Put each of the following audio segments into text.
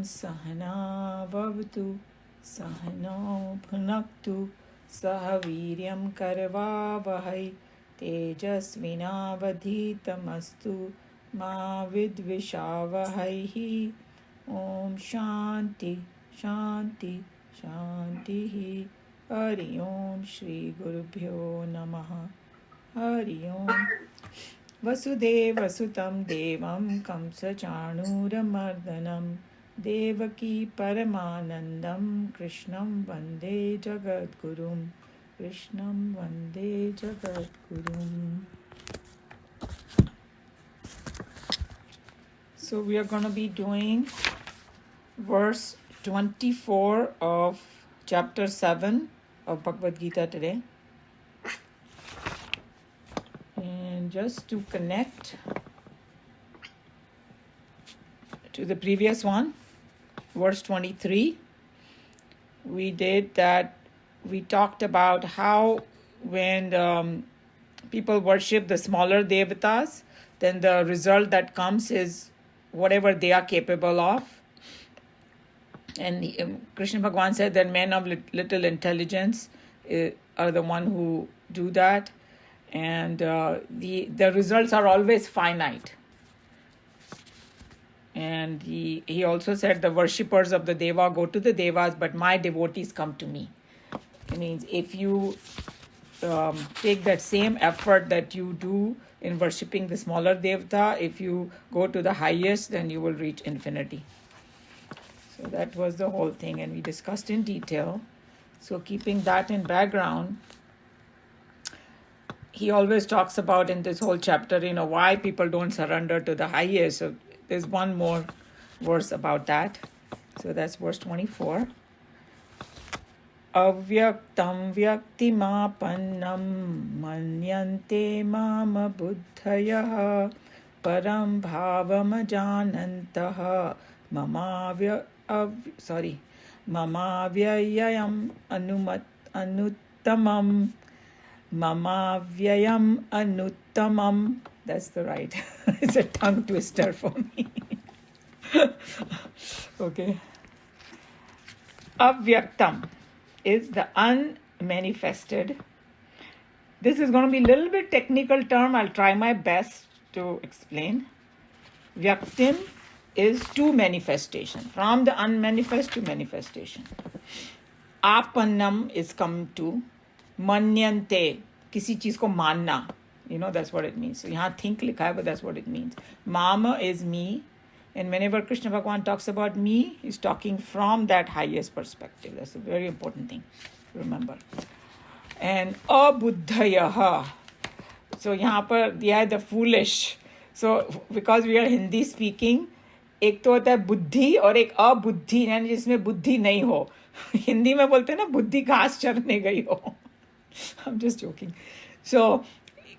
Sahana Bhavatu Sahano Bhunaktu Saha Viryam Karvavahai Tejasvinavadhitamastu Ma Vidvishavahai. Om Shanti Shanti Shanti. Hari Om Shri Gurubhyo Namaha. Hari Om. Vasudeva Sutam Devam Kamsa Chanuramardanam Devaki Paramanandam Krishnam Vande Jagadgurum. Krishnam Vande Jagadgurum. So we are going to be doing verse 24 of chapter 7 of Bhagavad Gita today. And just to connect to the previous one, verse 23, we talked about how when people worship the smaller devatas, then the result that comes is whatever they are capable of. And Krishna Bhagavan said that men of little intelligence are the one who do that. And the results are always finite. And he also said the worshippers of the Deva go to the Devas, but my devotees come to me. It means if you take that same effort that you do in worshipping the smaller Devata, if you go to the highest, then you will reach infinity. So that was the whole thing, and we discussed in detail. So keeping that in background, he always talks about in this whole chapter, why people don't surrender to the highest. So there's one more verse about that. So that's verse 24. Avyaktam vyaktimapannam manyante mama buddhayah param bhavam janantaha mamavyayam anuttamam. Mamavyayam anuttamam. That's the right. It's a tongue twister for me. Okay. Avyaktam is the unmanifested. This is going to be a little bit technical term. I'll try my best to explain. Vyaktim is to manifestation. From the unmanifest to manifestation. Apannam is come to. Manyante, किसी चीज को मानना, that's what it means. So यहाँ think लिखा है, but that's what it means. Mama is me, and whenever Krishna Bhagavan talks about me, he's talking from that highest perspective. That's a very important thing to remember. And abuddhayaha, so यहाँ पर दिया है the foolish. So because we are Hindi speaking, एक तो होता है बुद्धि और एक अबुद्धि, यानी जिसमें बुद्धि नहीं हो. हिंदी में बोलते हैं ना बुद्धि घास चरने गई हो. I'm just joking. So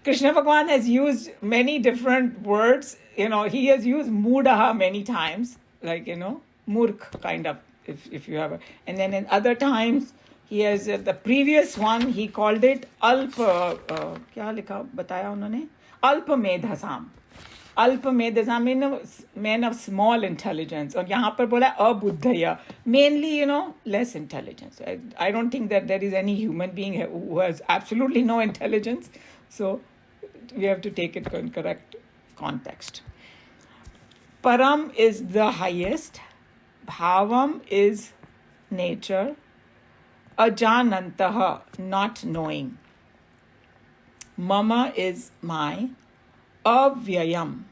Krishna Bhagavan has used many different words. He has used mudaha many times, like, murk kind of, if you have a. And then in other times, he has, the previous one, he called it alpa, kya likha, bataya unhone? Alpa medhasam. Alpa medhasam means men of small intelligence. And यहाँ पर बोला abuddhaya, mainly, less intelligence. I don't think that there is any human being who has absolutely no intelligence. So we have to take it in correct context. Param is the highest. Bhavam is nature. Ajanantaha, not knowing. Mama is my. अव्ययम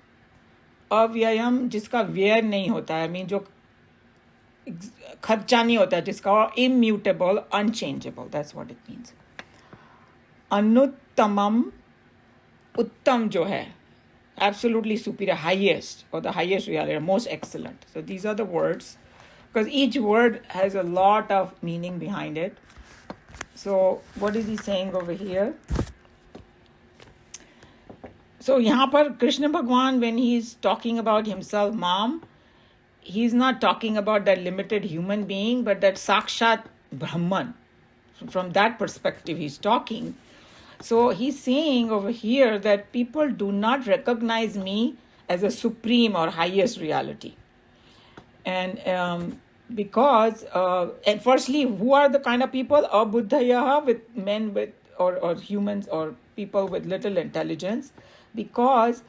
जिसका व्यय नहीं होता है, जो खर्चा नहीं होता है, जिसका immutable, unchangeable, that's what it means. अनुत्तमम, उत्तम जो है, absolutely superior, highest, or the highest reality, most excellent. So these are the words, because each word has a lot of meaning behind it. So what is he saying over here? So यहाँ पर Krishna Bhagavan, when he's talking about himself, Mam, he's not talking about that limited human being, but that Sakshat Brahman. From that perspective, he's talking. So he's saying over here that people do not recognize me as a supreme or highest reality. And because, and firstly, who are the kind of people? Abuddhayaha, with men with, or humans or people with little intelligence. Because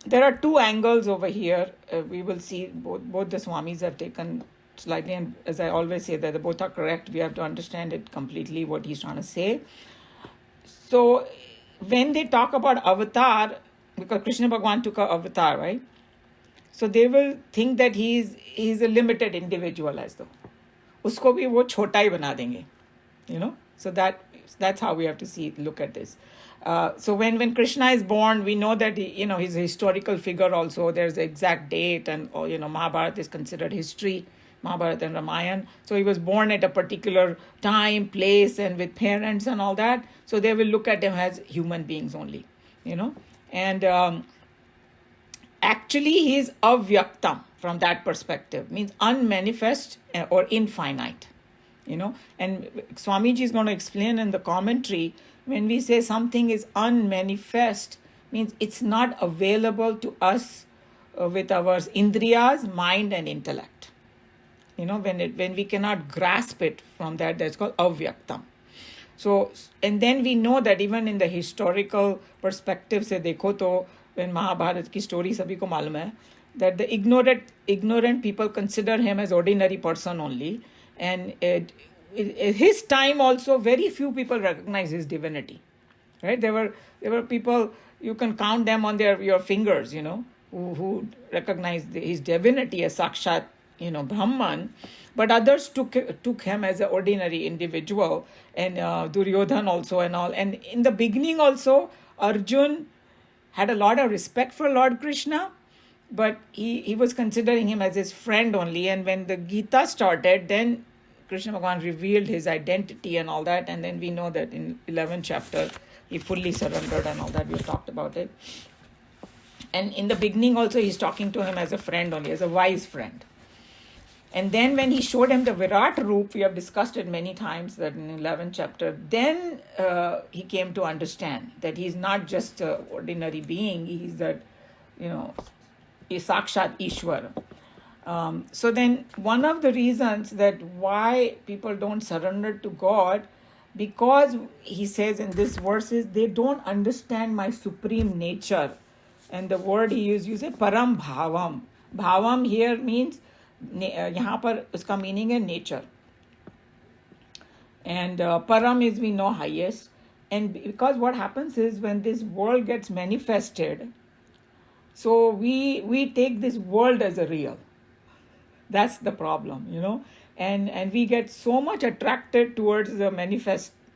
there are two angles over here. We will see both the Swamis have taken slightly, and as I always say, that they both are correct. We have to understand it completely, what he's trying to say. So when they talk about avatar, because Krishna Bhagwan took a avatar, right? So they will think that he's a limited individual, as though usko bhi wo chota hi bana denge, so that's how we have to look at this. So when Krishna is born, we know that he's a historical figure also. There's the exact date, and Mahabharata is considered history, Mahabharata and Ramayana. So he was born at a particular time, place, and with parents and all that. So they will look at him as human beings only, and actually he is avyaktam from that perspective, means unmanifest or infinite. And Swamiji is going to explain in the commentary, when we say something is unmanifest, means it's not available to us with our indriyas, mind and intellect. When we cannot grasp it from that, that's called avyaktam. So, and then we know that even in the historical perspective se dekho to, when Mahabharata ki story sabhi ko malum hai, that the ignorant people consider him as ordinary person only. And his time also, very few people recognize his divinity, right? There were people, you can count them on your fingers, who recognize his divinity as Sakshat, Brahman. But others took him as an ordinary individual, and Duryodhan also and all. And in the beginning also, Arjun had a lot of respect for Lord Krishna, but he was considering him as his friend only. And when the Geeta started, then Krishna Bhagavan revealed his identity and all that. And then we know that in 11th chapter, he fully surrendered and all that. We've talked about it. And in the beginning also, he's talking to him as a friend only, as a wise friend. And then when he showed him the Virat Roop, we have discussed it many times, that in 11th chapter, then he came to understand that he's not just an ordinary being, he's that, is Sakshat Ishwar. So then one of the reasons that why people don't surrender to God, because he says in this verse, is they don't understand my supreme nature. And the word he uses param bhavam. Bhavam here means, यहाँ पर उसका meaning है nature. And param is, we know, highest. And because what happens is, when this world gets manifested, so we take this world as a real. That's the problem, and we get so much attracted towards the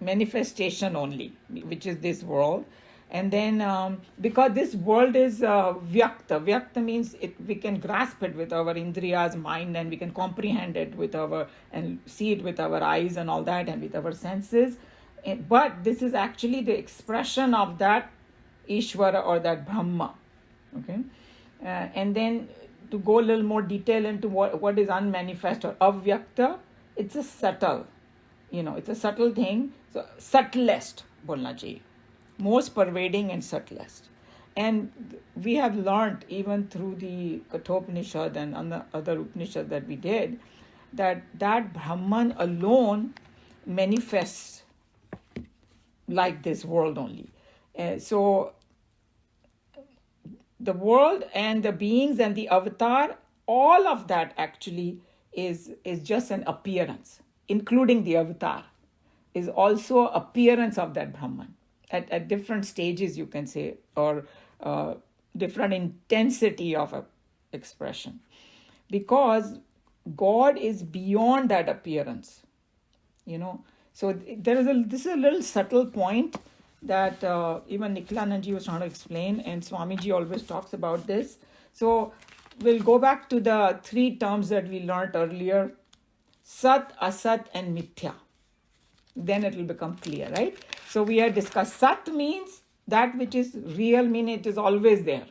manifestation only, which is this world. And then because this world is vyakta means we can grasp it with our indriyas, mind, and we can comprehend it and see it with our eyes and all that, and with our senses. But this is actually the expression of that Ishvara or that Brahma. Okay, and then to go a little more detail into what is unmanifest or avyakta, it's a subtle, it's a subtle thing. So subtlest bolna chahiye, most pervading and subtlest. And we have learned, even through the Kathopanishad and other Upanishad that we did, that Brahman alone manifests like this world only. So the world and the beings and the avatar, all of that actually is just an appearance, including the avatar, is also appearance of that Brahman at different stages, you can say, or different intensity of expression. Because God is beyond that appearance, So this is a little subtle point that even Nikhilananji was trying to explain, and Swamiji always talks about this. So we'll go back to the three terms that we learned earlier: Sat, Asat, and Mithya. Then it will become clear, right? So we have discussed Sat means that which is real, meaning it is always there.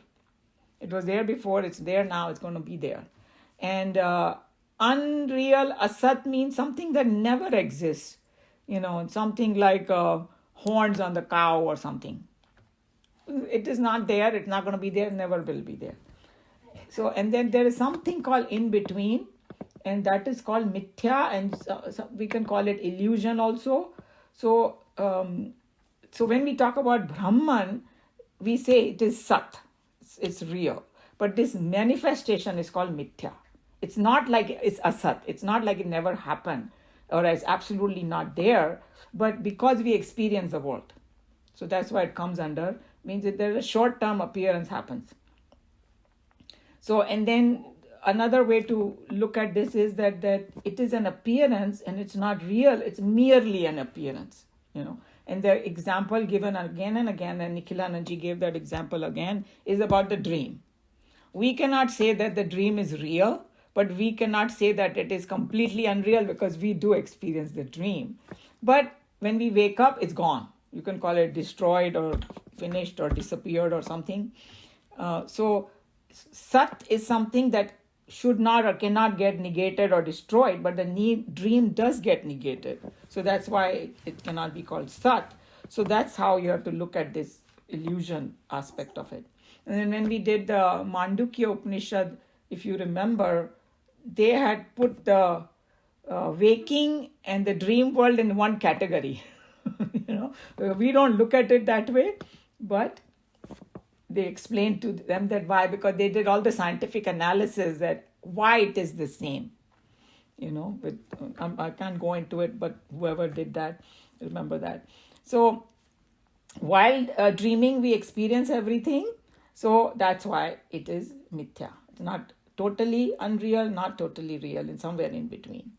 It was there before, it's there now, it's going to be there. And unreal, Asat, means something that never exists. Something like horns on the cow or something. It is not there, it's not going to be there, never will be there. So, and then there is something called in between, and that is called mithya, and we can call it illusion also. So, so when we talk about Brahman, we say it is Sat, it's real. But this manifestation is called mithya. It's not like it's asat. It's not like it never happened or it's absolutely not there, but because we experience the world. So that's why it comes under, means that there's a short-term appearance happens. So, and then another way to look at this is that it is an appearance and it's not real, it's merely an appearance, And the example given again and again, and Nikhilananji gave that example again, is about the dream. We cannot say that the dream is real, but we cannot say that it is completely unreal because we do experience the dream. But when we wake up, it's gone. You can call it destroyed or finished or disappeared or something. So Sat is something that should not or cannot get negated or destroyed, but the dream does get negated. So that's why it cannot be called Sat. So that's how you have to look at this illusion aspect of it. And then when we did the Mandukya Upanishad, if you remember, they had put the waking and the dream world in one category. We don't look at it that way, but they explained to them that why, because they did all the scientific analysis that why it is the same. I can't go into it, but whoever did that, remember that. So while dreaming, we experience everything. So that's why it is mithya. It's not totally unreal, not totally real, and somewhere in between.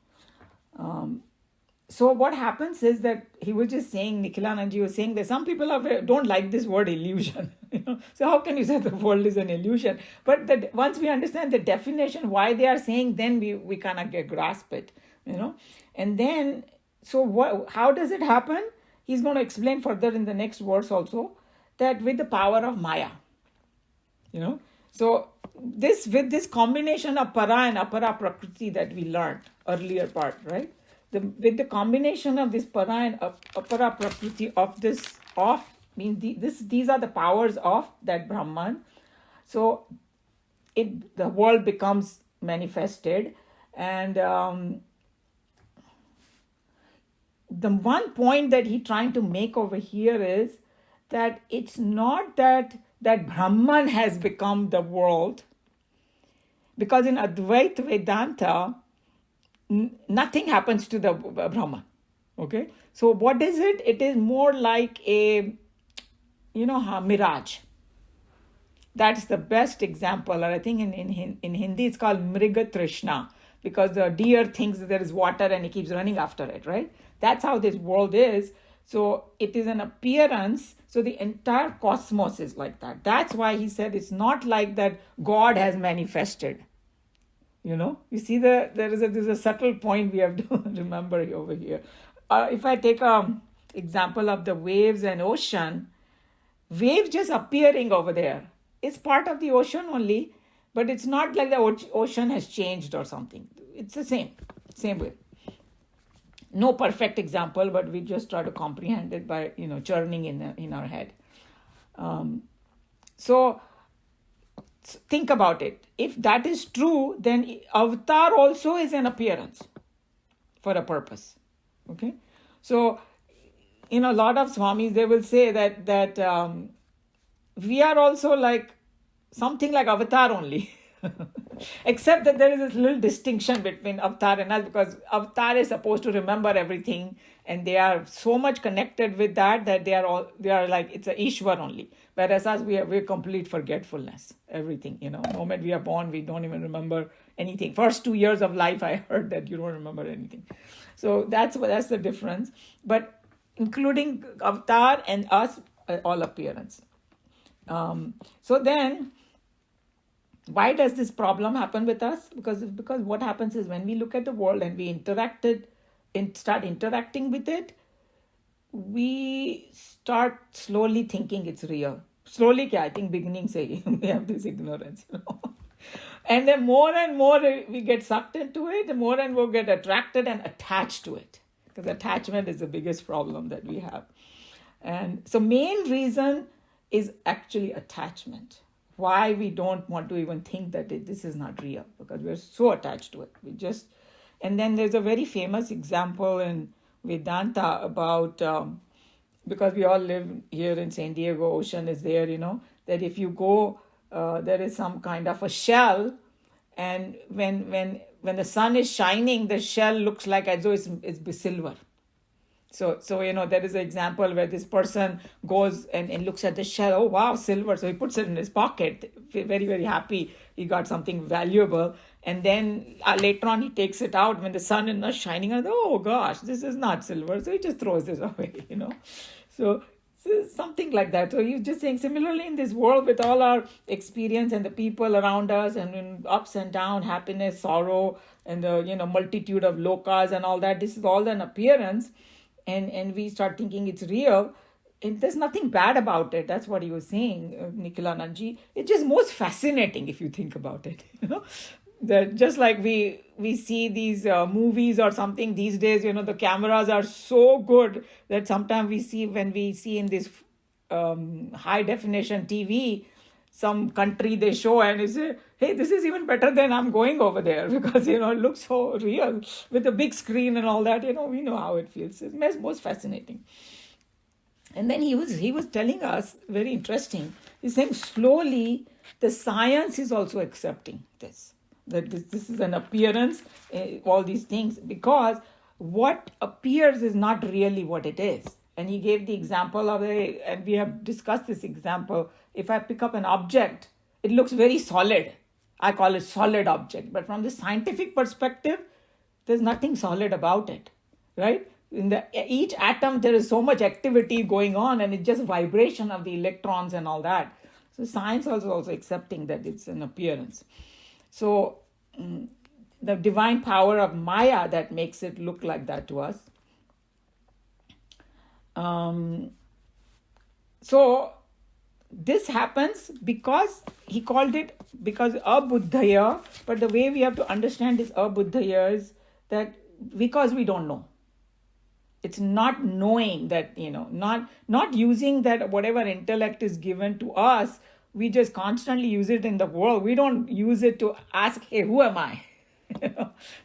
So what happens is that he was just saying, Nikhilananji was saying that some people don't like this word illusion. So how can you say the world is an illusion? But once we understand the definition, why they are saying, then we kind of grasp it. And then, so how does it happen? He's going to explain further in the next verse also, that with the power of Maya. So with this combination of para and apara prakriti that we learned earlier part, right? With the combination of this para and apara prakriti these are the powers of that Brahman. So the world becomes manifested, and the one point that he's trying to make over here is that it's not that Brahman has become the world, because in Advaita Vedanta, nothing happens to the Brahman. Okay? So what is it? It is more like a, mirage. That's the best example. Or I think in Hindi it's called Mriga Trishna, because the deer thinks that there is water and he keeps running after it, right? That's how this world is. So it is an appearance. So the entire cosmos is like that. That's why he said it's not like that God has manifested. You see there's a subtle point we have to remember over here. If I take an example of the waves and ocean, waves just appearing over there. It's part of the ocean only, but it's not like the ocean has changed or something. It's the same way. No perfect example, but we just try to comprehend it by, churning in our head. So think about it. If that is true, then avatar also is an appearance for a purpose. Okay? So, a lot of Swamis, they will say that we are also like something like avatar only. Except that there is this little distinction between avatar and us, because avatar is supposed to remember everything, and they are so much connected with that they are like, it's a Ishwar only. Whereas us, we're complete forgetfulness, everything, The moment we are born, we don't even remember anything. First 2 years of life, I heard that you don't remember anything. So that's the difference. But including avatar and us, all appearance. So then, why does this problem happen with us? Because what happens is when we look at the world and we start interacting with it, we start slowly thinking it's real. Slowly, I think beginning say we have this ignorance, And then more and more we get sucked into it, the more and more get attracted and attached to it. Because attachment is the biggest problem that we have. And so main reason is actually attachment. why we don't want to even think that this is not real, because we're so attached to it. And then there's a very famous example in Vedanta about, because we all live here in San Diego, ocean is there, that if you go, there is some kind of a shell, and when the sun is shining, the shell looks like as though it's silver. So there is an example where this person goes and looks at the shell. Oh, wow, silver. So he puts it in his pocket, very, very happy. He got something valuable. And then later on, he takes it out when the sun is not shining. And oh, gosh, this is not silver. So he just throws this away, So something like that. So he's just saying, similarly in this world with all our experience and the people around us and in ups and downs, happiness, sorrow, and the multitude of lokas and all that, this is all an appearance. And we start thinking it's real, and there's nothing bad about it. That's what he was saying, Nikhilanandji. It's just most fascinating if you think about it. That just like we see these movies or something these days, the cameras are so good that sometimes when we see in this high definition TV, some country they show and you say, hey, this is even better than I'm going over there, because, it looks so real with a big screen and all that, we know how it feels. It's most fascinating. And then he was telling us, very interesting, he's saying slowly the science is also accepting this, that this is an appearance, all these things, because what appears is not really what it is. And he gave the example of and we have discussed this example. If I pick up an object, it looks very solid. I call it solid object. But from the scientific perspective, there's nothing solid about it, right? In each atom, there is so much activity going on, and it's just vibration of the electrons and all that. So science is also accepting that it's an appearance. So the divine power of Maya that makes it look like that to us. So this happens because he called it, because abuddhaya, but the way we have to understand this abuddhaya is that because we don't know. It's not knowing that, not using that whatever intellect is given to us, we just constantly use it in the world. We don't use it to ask, hey, who am I?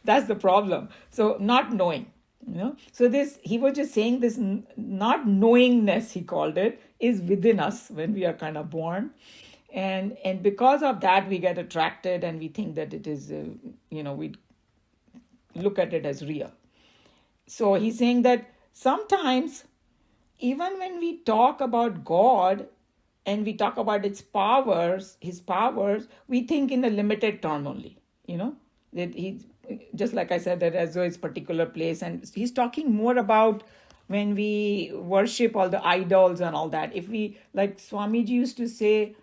That's the problem. So not knowing. So he was just saying this not knowingness, he called it, is within us when we are kind of born. And because of that, we get attracted and we think that it is, we look at it as real. So he's saying that sometimes, even when we talk about God and we talk about his powers, we think in a limited term only, that he's, just like I said, that as though it's particular place. And he's talking more about when we worship all the idols and all that. If we, like Swamiji used to say,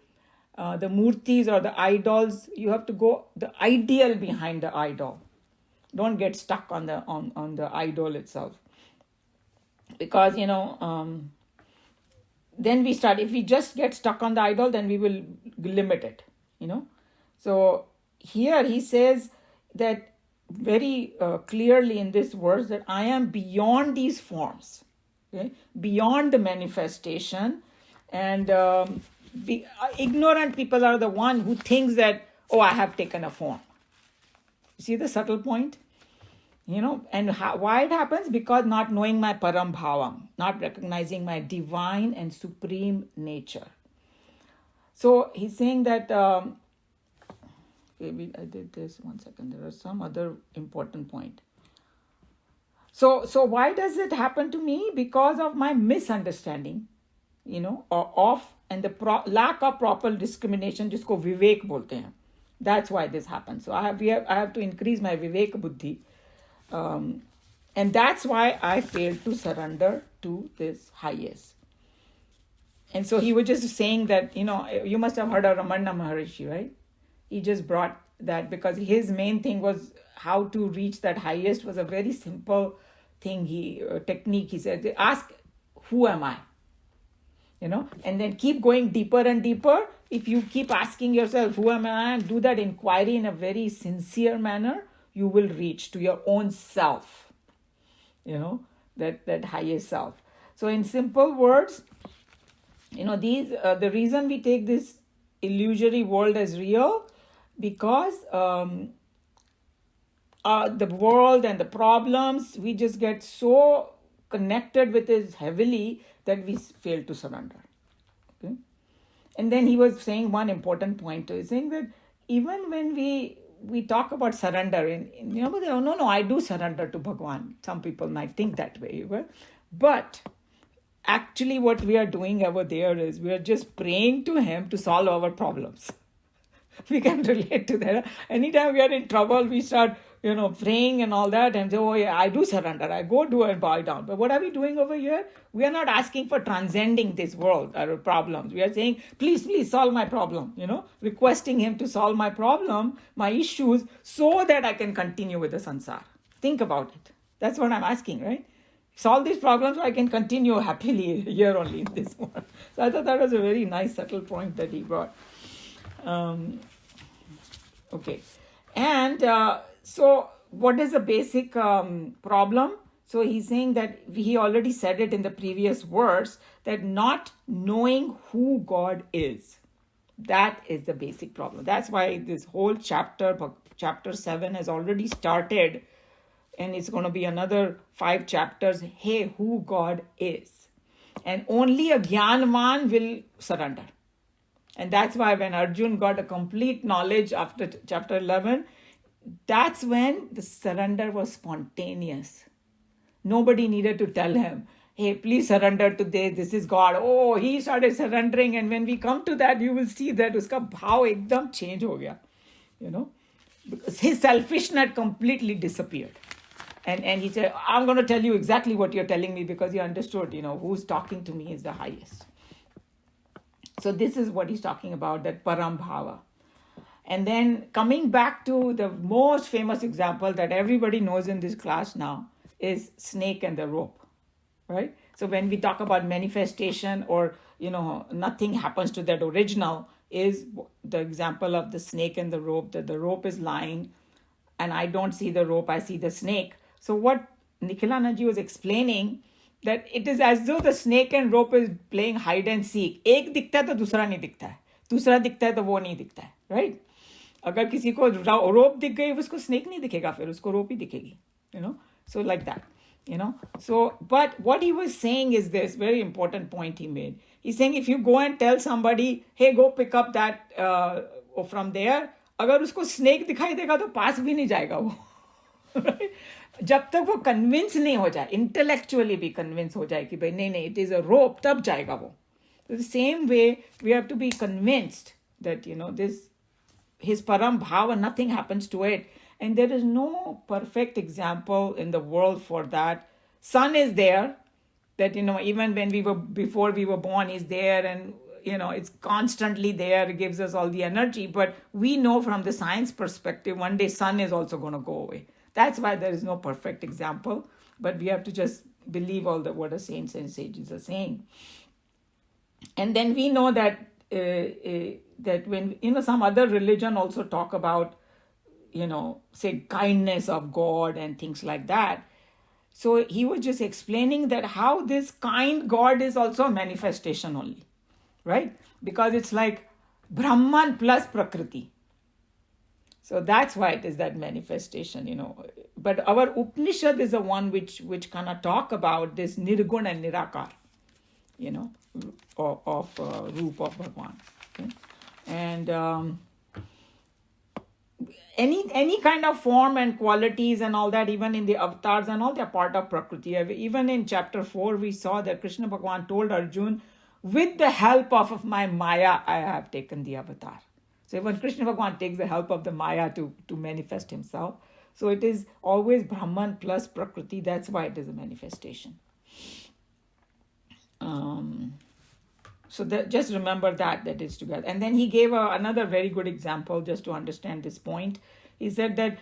the murtis or the idols, you have to go the ideal behind the idol. Don't get stuck on the idol itself. Because, then we start, if we just get stuck on the idol, then we will limit it, So here he says that very clearly in this verse that I am beyond these forms, okay? Beyond the manifestation. And ignorant people are the one who thinks that, oh, I have taken a form. See the subtle point? And why it happens? Because not knowing my param bhavam, not recognizing my divine and supreme nature. So he's saying that, maybe I did this, 1 second, there are some other important point. So why does it happen to me? Because of my misunderstanding, and the lack of proper discrimination, jisko vivek bolte hain. That's why this happens. So I have to increase my vivek buddhi. And that's why I failed to surrender to this highest. And so he was just saying that, you must have heard of Ramana Maharishi, right? He just brought that because his main thing was how to reach that highest was a very simple thing. Technique, he said, ask, who am I? And then keep going deeper and deeper. If you keep asking yourself, who am I? And do that inquiry in a very sincere manner, you will reach to your own self, that highest self. So in simple words, the reason we take this illusory world as real because the world and the problems, we just get so connected with it heavily that we fail to surrender. Okay? And then he was saying one important point too. He's saying that even when we talk about surrender, no, I do surrender to Bhagwan. Some people might think that way, but actually what we are doing over there is we are just praying to him to solve our problems. We can relate to that. Anytime we are in trouble, we start, praying and all that and say, oh yeah, I do surrender. I go do and bow down. But what are we doing over here? We are not asking for transcending this world, our problems. We are saying, please, please solve my problem, requesting him to solve my problem, my issues, so that I can continue with the sansar. Think about it. That's what I'm asking, right? Solve these problems so I can continue happily here only in this world. So I thought that was a very nice, subtle point that he brought. Okay. And so what is the basic problem? So he's saying that he already said it in the previous verse, that not knowing who God is. That is the basic problem. That's why this whole chapter 7 has already started, and it's going to be another 5 chapters. Hey, who God is. And only a Gyanvan will surrender. And that's why when Arjun got a complete knowledge after chapter 11, that's when the surrender was spontaneous. Nobody needed to tell him, hey, please surrender to this is God. Oh, he started surrendering. And when we come to that, you will see that uska bhav ekdam change ho gaya. Because his selfishness completely disappeared. And he said, I'm going to tell you exactly what you're telling me, because he understood, who's talking to me is the highest. So this is what he's talking about, that param bhava. And then coming back to the most famous example that everybody knows in this class now is snake and the rope, right? So when we talk about manifestation or, nothing happens to that original, is the example of the snake and the rope, that the rope is lying and I don't see the rope, I see the snake. So what Nikhilanaji was explaining, that it is as though the snake and rope is playing hide and seek. एक दिखता है तो दूसरा नहीं दिखता है, दूसरा दिखता है तो वो नहीं दिखता है, right? अगर किसी को रोप दिख गई, उसको snake नहीं दिखेगा, फिर उसको रोप ही दिखेगी, So like that, So, but what he was saying is this very important point he made. He's saying if you go and tell somebody, hey, go pick up that from there, अगर उसको snake दिखाई देगा तो पास भी नहीं जाएगा वो, right? जब तक वो कन्विंस नहीं हो जाए, इंटेलेक्चुअली भी कन्विंस हो जाए कि भाई नहीं इट इज अ रोप, तब जाएगा वो. So the same way we have to be convinced that this his param bhava, nothing happens to it, and there is no perfect example in the world for that. Sun is there, that even when before we were born, is there, and it's constantly there, it gives us all the energy, but we know from the science perspective one day sun is also going to go away. That's why there is no perfect example, but we have to just believe all what the saints and sages are saying. And then we know that that when some other religion also talk about say kindness of God and things like that. So he was just explaining that how this kind God is also a manifestation only, right? Because it's like Brahman plus Prakriti. So that's why it is that manifestation, But our Upanishad is the one which kind of talk about this Nirguna and Nirakar, of Roop of Bhagwan. Okay? And any kind of form and qualities and all that, even in the avatars and all, they're part of Prakriti. Even in chapter 4, we saw that Krishna Bhagwan told Arjun, with the help of my Maya, I have taken the avatar. So even Krishna Bhagwan takes the help of the Maya to manifest himself. So it is always Brahman plus Prakriti. That's why it is a manifestation. So just remember that is together. And then he gave another very good example just to understand this point. He said that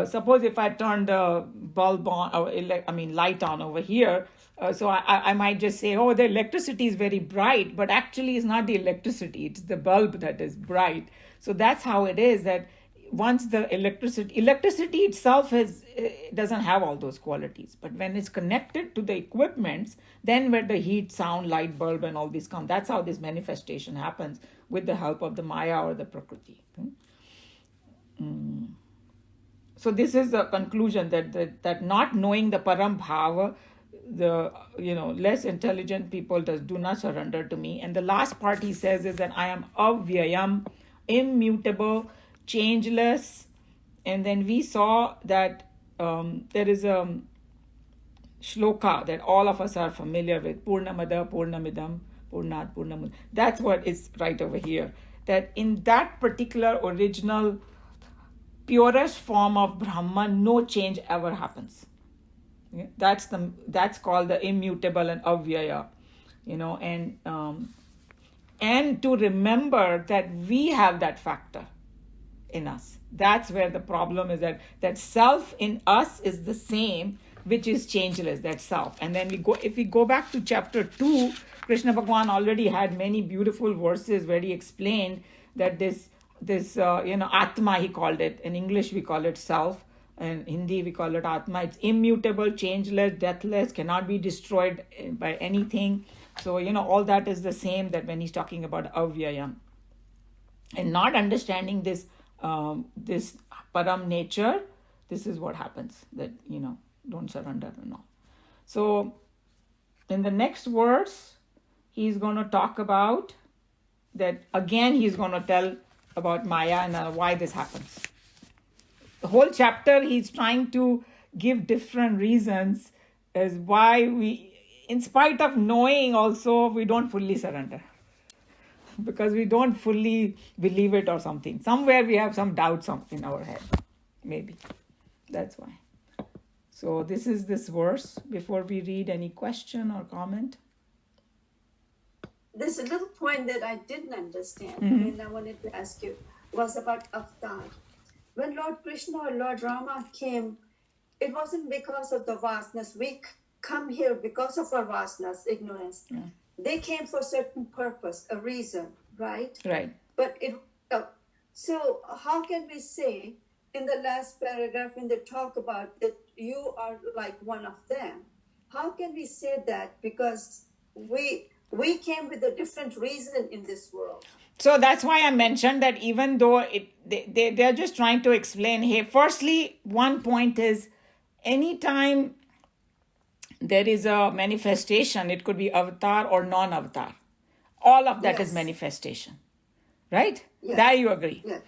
suppose if I turn the bulb on, light on over here, so I might just say, oh, the electricity is very bright, but actually it's not the electricity, it's the bulb that is bright. So that's how it is, that once the electricity itself doesn't have all those qualities, but when it's connected to the equipments, then where the heat, sound, light bulb and all these come, that's how this manifestation happens. with the help of the Maya or the Prakriti. So this is the conclusion that not knowing the Param Bhava, the less intelligent people do not surrender to me. And the last part he says is that I am avyayam, immutable, changeless. And then we saw that there is a shloka that all of us are familiar with, Purnamada Purnamidam Purnat Purnamud. That's what is right over here. That in that particular original purest form of Brahman, no change ever happens. That's called the immutable and avyaya, and to remember that we have that factor in us. That's where the problem is, that self in us is the same, which is changeless, that self. And then if we go back to chapter 2, Krishna Bhagavan already had many beautiful verses where he explained that this Atma, he called it. In English, we call it self. In Hindi, we call it Atma. It's immutable, changeless, deathless, cannot be destroyed by anything. So, all that is the same that when he's talking about avyayam. And not understanding this param nature, this is what happens, that, don't surrender and all. So, in the next verse, he's going to talk about that, again, he's going to tell about Maya and why this happens. The whole chapter, he's trying to give different reasons as why we, in spite of knowing also, we don't fully surrender. Because we don't fully believe it or something. Somewhere we have some doubts in our head. Maybe. That's why. So this is this verse. Before we read, any question or comment? There's a little point that I didn't understand, and I wanted to ask you, was about avatar. When Lord Krishna or Lord Rama came, it wasn't because of the vastness. We come here because of our vastness, ignorance. Yeah. They came for a certain purpose, a reason, right? Right. But so how can we say in the last paragraph when they talk about that you are like one of them? How can we say that? Because we came with a different reason in this world. So that's why I mentioned that even though they're just trying to explain, hey, firstly, one point is anytime there is a manifestation, it could be avatar or non-avatar. All of that is manifestation, right? Yes. That you agree. Yes.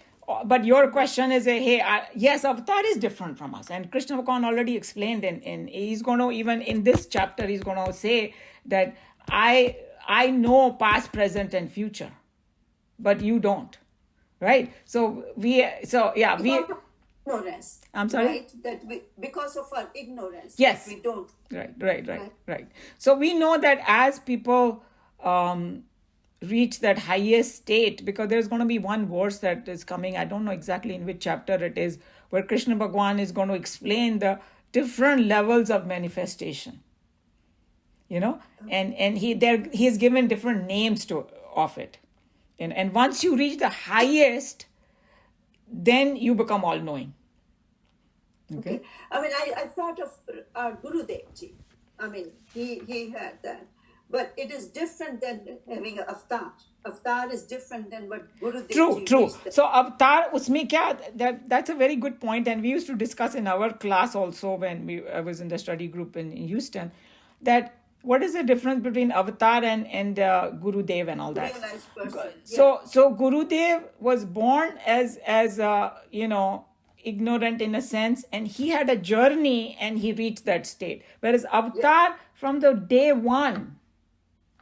But your question is, yes, avatar is different from us. And Krishna Bhagavan already explained, and he's going to, even in this chapter, he's going to say that I know past, present, and future, but you don't, right? Ignorance. I'm sorry? Right? Because of our ignorance. Yes. We don't. Right. So we know that as people reach that highest state, because there's going to be one verse that is coming, I don't know exactly in which chapter it is, where Krishna Bhagavan is going to explain the different levels of manifestation. And he has given different names of it. And once you reach the highest, then you become all-knowing. Okay. I mean, I thought of our Gurudev Ji. I mean, he had that. But it is different than having an avatar. Avatar is different than what Gurudev Ji. True. So avatar, usme kya, that's a very good point. And we used to discuss in our class also when I was in the study group in Houston, that what is the difference between avatar and Gurudev and all that? Realized person. So Gurudev was born as ignorant in a sense, and he had a journey and he reached that state. Whereas avatar, from the day one,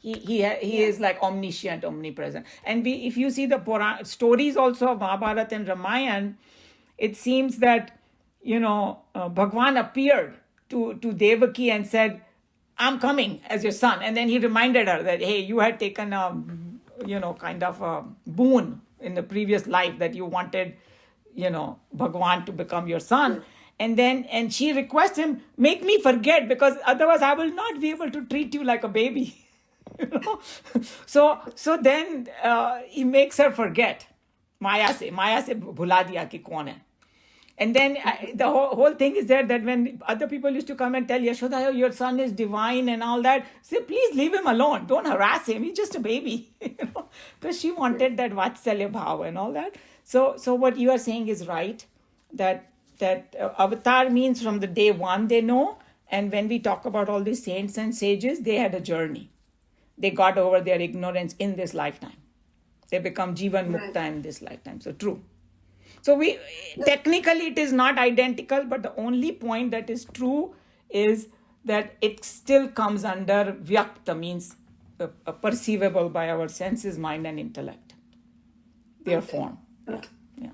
he is like omniscient, omnipresent. And if you see the stories also of Mahabharata and Ramayana, it seems that Bhagwan appeared to Devaki and said, I'm coming as your son. And then he reminded her that, hey, you had taken kind of a boon in the previous life that you wanted, Bhagwan to become your son. And she requests him, make me forget, because otherwise I will not be able to treat you like a baby. So then he makes her forget. Maya se bhula diya ki kaun hai. And then the whole thing is there that when other people used to come and tell Yashoda, "Oh, your son is divine and all that," say, please leave him alone. Don't harass him. He's just a baby. Because she wanted that Vatsalya bhava and all that. So what you are saying is right, that avatar means from the day one they know. And when we talk about all these saints and sages, they had a journey. They got over their ignorance in this lifetime. They become Jivan Mukta in this lifetime. So true. So technically it is not identical, but the only point that is true is that it still comes under Vyakta, means perceivable by our senses, mind and intellect. Their form. Yeah.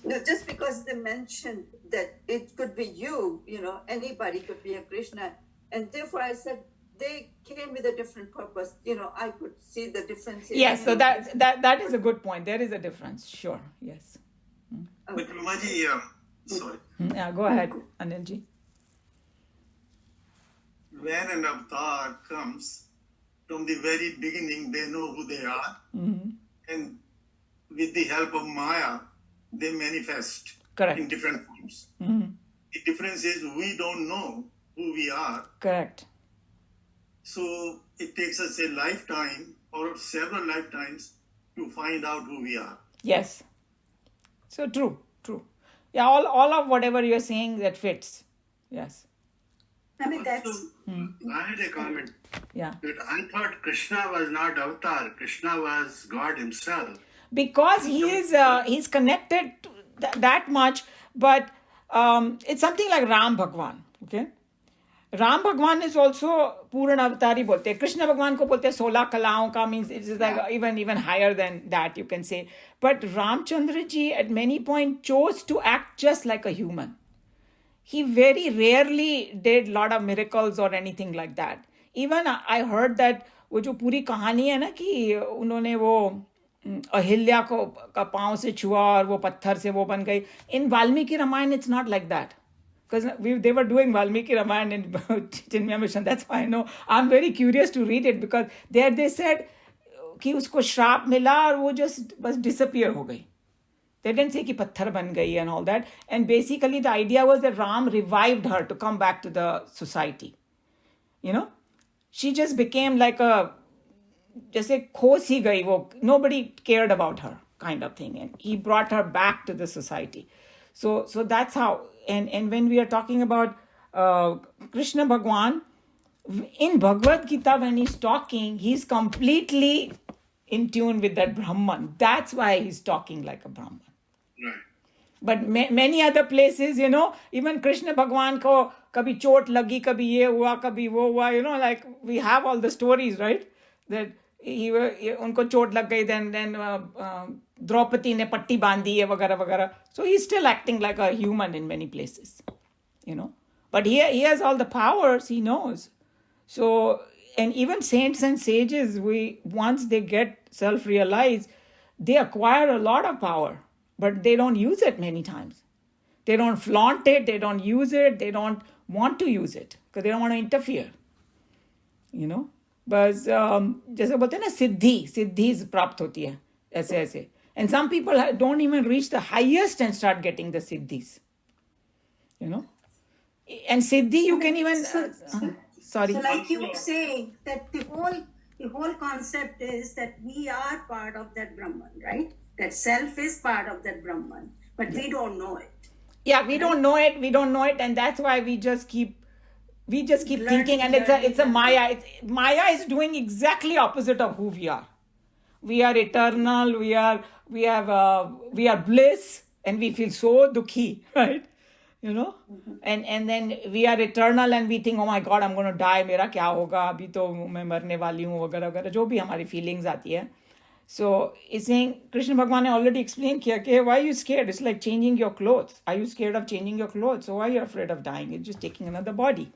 No, just because they mentioned that it could be you, anybody could be a Krishna. And therefore I said, they came with a different purpose. I could see the difference. Yes, so that is a good point. There is a difference. Sure. Yes. But Ramaji, sorry. Yeah, go ahead, Anilji. When an avatar comes, from the very beginning, they know who they are. And with the help of Maya, they manifest Correct. in different forms. The difference is we don't know who we are. Correct. So it takes us a lifetime or several lifetimes to find out who we are. Yes. So true. Yeah, all of whatever you're saying, that fits. Yes. I mean, that's... I had a comment. Yeah. That I thought Krishna was not avatar. Krishna was God himself. Because he's connected to that much, but it's something like Ram Bhagwan. Okay. Ram Bhagwan is also Puran Avatari bolte hai. Krishna Bhagwan ko bolte 16 kalaon ka, means it's like even higher than that, you can say. But Ramchandra ji at many points chose to act just like a human. He very rarely did lot of miracles or anything like that. Even I heard that वो जो पूरी कहानी है ना कि उन्होंने वो अहिल्या को का पाँव से छुआ और वो पत्थर से वो बन गई. In Valmiki Ramayana, it's not like that. Because they were doing Valmiki Ramayana in Chinmaya Mission. That's why I know. I'm very curious to read it because there they said कि उसको श्राप मिला और वो just बस disappear हो गई. They didn't say कि पत्थर बन गई and all that. And basically the idea was that Ram revived her to come back to the society. She just became like a, जैसे खोस ही गई वो, nobody cared about her kind of thing. And he brought her back to the society. So that's how. And when we are talking about Krishna Bhagwan, in Bhagavad Gita, when he's talking, he's completely in tune with that Brahman. That's why he's talking like a Brahman. Right. But many other places, even Krishna Bhagwan ko kabhi chot lagi, kabhi ye hua, kabhi wo hua, like we have all the stories, right? That unko chot lag gayi, then Draupadi ne patti bandi hai, vagara vagara. So he's still acting like a human in many places, But he has all the powers, he knows. So, and even saints and sages, once they get self-realized, they acquire a lot of power, but they don't use it many times. They don't flaunt it, they don't use it, they don't want to use it because they don't want to interfere, बस जैसे बोलते हैं ना सिद्धि प्राप्त होती है ऐसे and some people don't even reach the highest and start getting the siddhis, and siddhi you can even sorry. So like you were saying that the whole concept is that we are part of that Brahman, right? That self is part of that Brahman, but we don't know it. Yeah, we don't know it, and that's why we just keep thinking, and it's a Maya. Maya is doing exactly opposite of who we are. We are eternal. We are bliss, and we feel so dukhi, right? And then we are eternal, and we think, oh my God, I'm going to die. मेरा क्या होगा? अभी तो मैं मरने वाली हूँ, वगैरह वगैरह जो भी हमारी feelings आती है. So it's saying, Krishna Bhagwan already explained here, okay, why are you scared? It's like changing your clothes. Are you scared of changing your clothes? So why are you afraid of dying? It's just taking another body.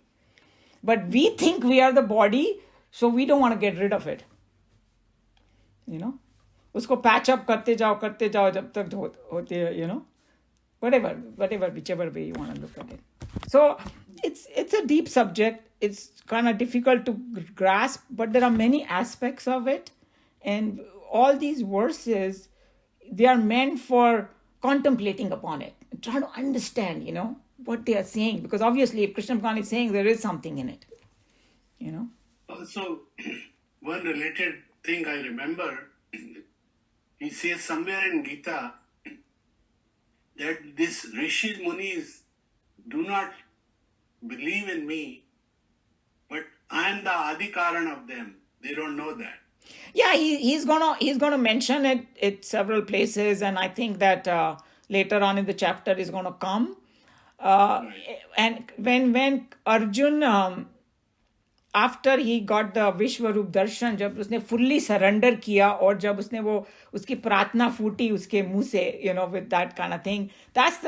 But we think we are the body, so we don't want to get rid of it. उसको patch up करते जाओ जब तक होते हैं, whatever, whichever way you want to look at it. So it's a deep subject. It's kind of difficult to grasp, but there are many aspects of it. And all these verses, they are meant for contemplating upon it. try to understand, what they are saying. Because obviously, if Krishna Bhagavan is saying, there is something in it, Also, one related thing I remember, he says somewhere in Geeta that these Rishis Munis do not believe in me, but I am the Adikaran of them. They don't know that. Yeah, he's gonna mention it several places, and I think that later on in the chapter is gonna come. And when Arjun, after he got the Vishwarup darshan, जब उसने fully surrender किया और जब उसने वो उसकी प्रार्थना फूटी उसके मुंह से, with that kind of thing,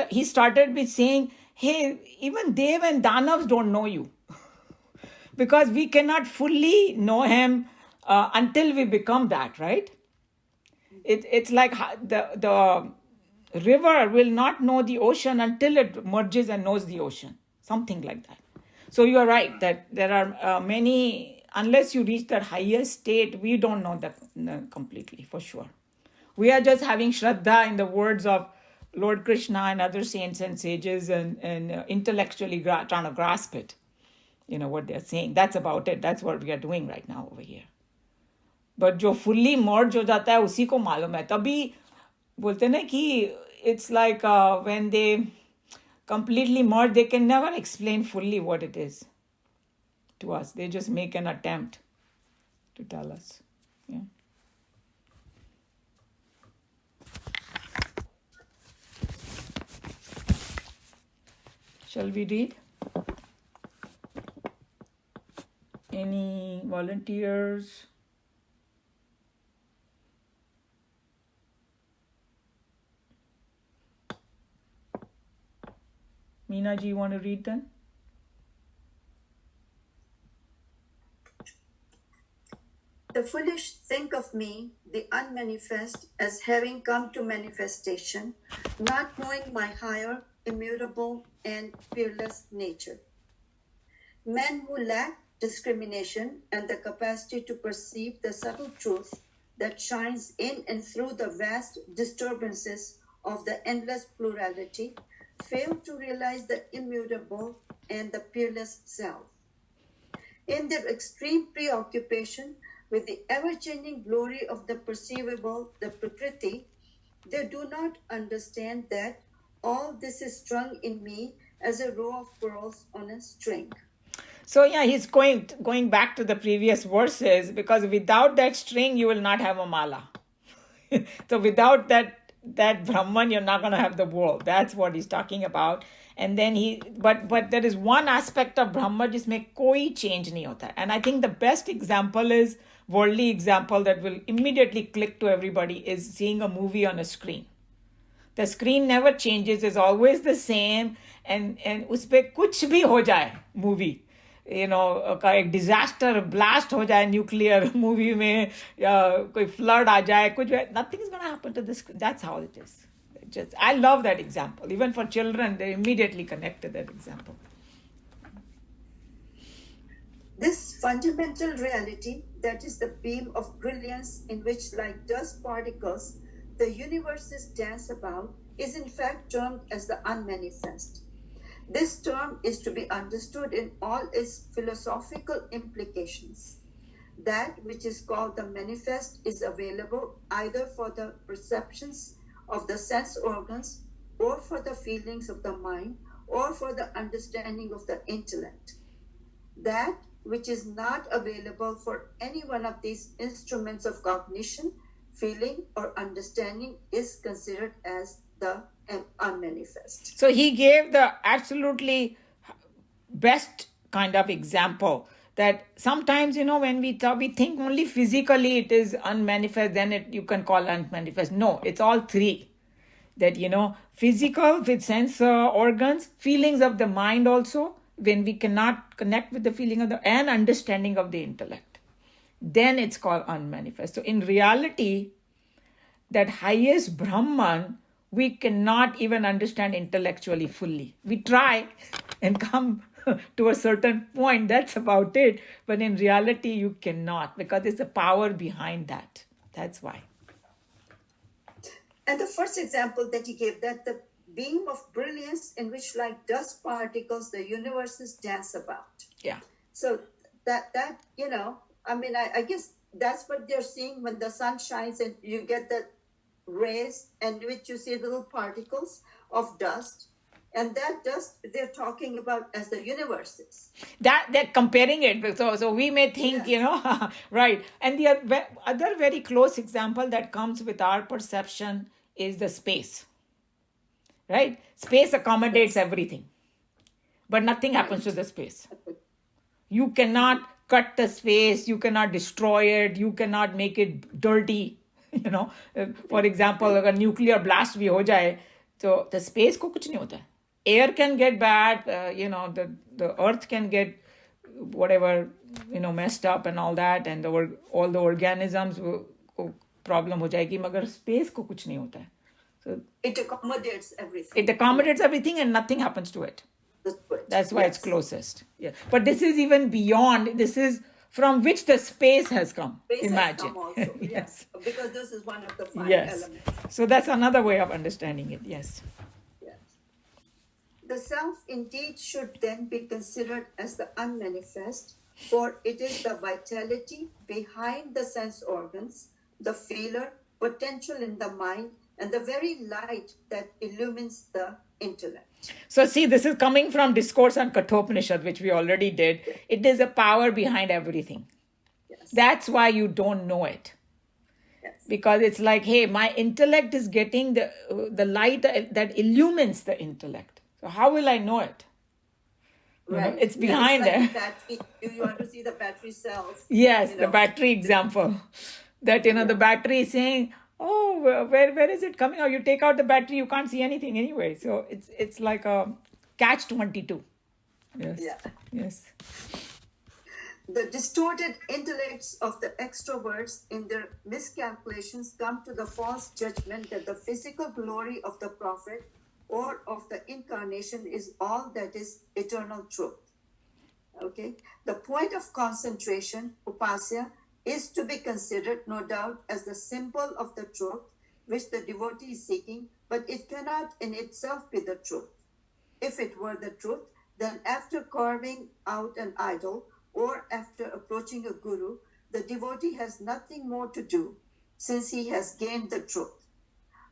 he started with saying, hey, even Dev and Danavs don't know you. Because we cannot fully know him until we become that, right? It's like the river will not know the ocean until it merges and knows the ocean. Something like that. So you are right that there are many, unless you reach that highest state, we don't know that completely, for sure. We are just having Shraddha in the words of Lord Krishna and other saints and sages and intellectually trying to grasp it. What they're saying. That's about it. That's what we are doing right now over here. But जो fully merge हो जाता है उसी को मालूम है. तभी बोलते ना कि it's like when they completely merge, they can never explain fully what it is to us. They just make an attempt to tell us. Yeah. Shall we read? Any volunteers? Meena ji, you want to read then? The foolish think of me, the unmanifest, as having come to manifestation, not knowing my higher, immutable, and fearless nature. Men who lack discrimination and the capacity to perceive the subtle truth that shines in and through the vast disturbances of the endless plurality fail to realize the immutable and the peerless self. In their extreme preoccupation with the ever-changing glory of the perceivable, the Prakriti, they do not understand that all this is strung in me as a row of pearls on a string. So yeah, he's going back to the previous verses, because without that string, you will not have a mala. So without that Brahman, you're not going to have the world. That's what he's talking about. And then but there is one aspect of Brahma जिसमें कोई change नहीं होता. And I think the best example is, worldly example that will immediately click to everybody, is seeing a movie on a screen. The screen never changes, is always the same, and उस पे कुछ भी हो जाए movie. का एक disaster blast हो जाए न्यूक्लियर मूवी में, या कोई फ्लड आ जाए, कुछ, nothing is going to happen to this. That's how it is. I love that example. Even for children, they immediately connect to that example. This fundamental reality, that is the beam of brilliance in which, like dust particles, the universes dance about, is in fact termed as the unmanifest. This term is to be understood in all its philosophical implications. That which is called the manifest is available either for the perceptions of the sense organs, or for the feelings of the mind, or for the understanding of the intellect. That which is not available for any one of these instruments of cognition, feeling, or understanding is considered as the unmanifest. So he gave the absolutely best kind of example, that sometimes, when we think only physically it is unmanifest, then you can call unmanifest. No, it's all three. That, physical with sense organs, feelings of the mind also, when we cannot connect with the feeling of and understanding of the intellect, then it's called unmanifest. So in reality, that highest Brahman, we cannot even understand intellectually fully. We try and come to a certain point, that's about it. But in reality, you cannot, because it's the power behind that. That's why. And the first example that he gave, that beam of brilliance in which, like dust particles, the universes dance about. Yeah. So that I guess that's what they're seeing when the sun shines and you get the rays, and which you see little particles of dust. And that dust they're talking about as the universes. That they're comparing it. So we may think, Yes. right. And the other very close example that comes with our perception is the space. Right? Space accommodates everything. But nothing happens to the space. You cannot cut the space, you cannot destroy it, you cannot make it dirty. For example, अगर nuclear blast भी हो जाए, तो the space को कुछ नहीं होता है. Air can get bad, the earth can get whatever, messed up and all that, and all the organisms को problem हो जाएगी, मगर space को कुछ नहीं होता है. So it accommodates everything. It accommodates everything and nothing happens to it. That's why it's closest. Yeah. But this is even beyond. This is from which the space has come. Space Imagine. has come also. Yes. Because this is one of the 5 Yes. elements. So that's another way of understanding it. Yes. Yes. The self indeed should then be considered as the unmanifest, for it is the vitality behind the sense organs, the feeler, potential in the mind, and the very light that illumines the intellect. So see, this is coming from Discourse on Kathopanishad, which we already did. It is a power behind everything. Yes. That's why you don't know it. Yes. Because it's like, hey, my intellect is getting the light that illumines the intellect. So how will I know it? Right. It's behind it's like there. battery. You want to see the battery cells. Yes, the battery example. That, the battery is saying, oh, where is it coming? Or you take out the battery, you can't see anything anyway. So it's like a catch-22. Yes. Yeah. Yes. The distorted intellects of the extroverts in their miscalculations come to the false judgment that the physical glory of the prophet or of the incarnation is all that is eternal truth. Okay? The point of concentration, upasya, is to be considered, no doubt, as the symbol of the truth which the devotee is seeking, but it cannot in itself be the truth. If it were the truth, then after carving out an idol or after approaching a guru, the devotee has nothing more to do, since he has gained the truth.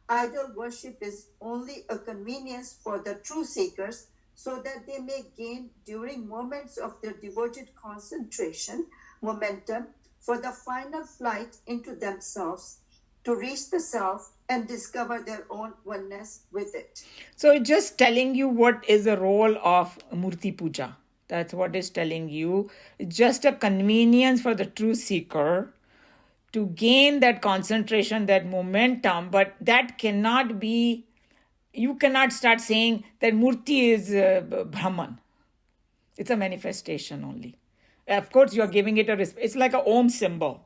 Idol worship is only a convenience for the true seekers, so that they may gain during moments of their devoted concentration momentum for the final flight into themselves, to reach the self and discover their own oneness with it. So it's just telling you what is the role of Murti Puja. That's what it's telling you. It's just a convenience for the true seeker to gain that concentration, that momentum, but that cannot be, you cannot start saying that Murti is Brahman. It's a manifestation only. Of course, you are giving it it's like a Om symbol.